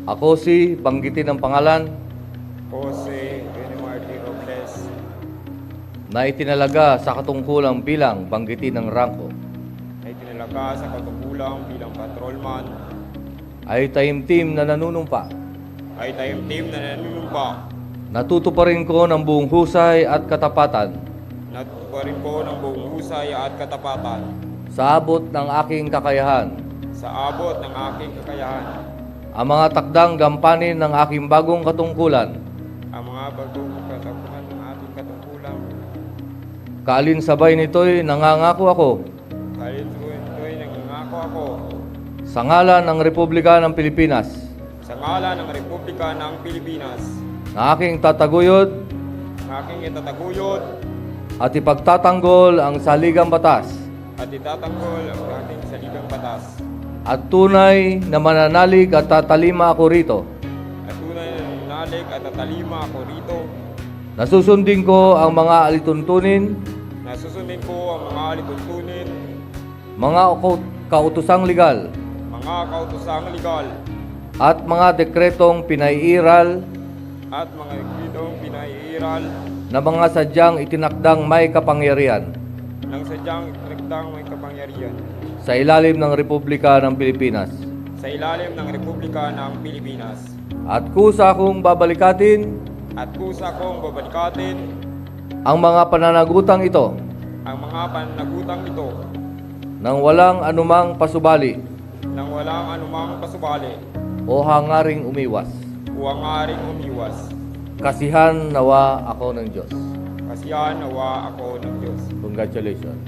Ako si banggitin ang pangalan Jose Benimarte Robles na itinalaga sa katungkulang bilang banggitin ng rangko ay tinalaga sa katungkulang bilang patrolman ay taimtim na nanunumpa. ay taimtim na nanunumpa. Natutuparin ko ng buong husay at katapatan Natutuparin ko ng buong husay at katapatan sa abot ng aking kakayahan sa abot ng aking kakayahan ang mga takdang gampanin ng aking bagong katungkulan. ang mga bagong katungkulan ng ating katungkulan. Kaalinsabay nito'y nangangako ako Kahit ito'y nangangako ako sa ngalan ng Republika ng Pilipinas sa ngalan ng Republika ng Pilipinas na aking tataguyod na aking itataguyod at ipagtatanggol ang saligang batas at itatanggol ang ating saligang batas at tunay na mananalig at tatalima ako rito. at tunay na nanalig at tatalima ako rito Nasusundin ko ang mga alituntunin, na susundin ko ang mga alituntunin, mga kautosang legal mga kautosang legal at mga dekretong pinaiiral at mga dekretong pinaiiral na mga sadyang itinakdang may kapangyarihan ng sadyang itinakdang may kapangyarihan sa ilalim ng Republika ng Pilipinas. sa ilalim ng Republika ng Pilipinas. At kusa akong babalikatin At kusa kong babalikatin ang mga pananagutang ito ang mga pananagutang ito nang walang anumang pasubali nang walang anumang pasubali o hangaring umiwas. o hangaring umiwas. Kasihan nawa ako ng Diyos. Kasiyahan nawa ako ng Diyos. Congratulations.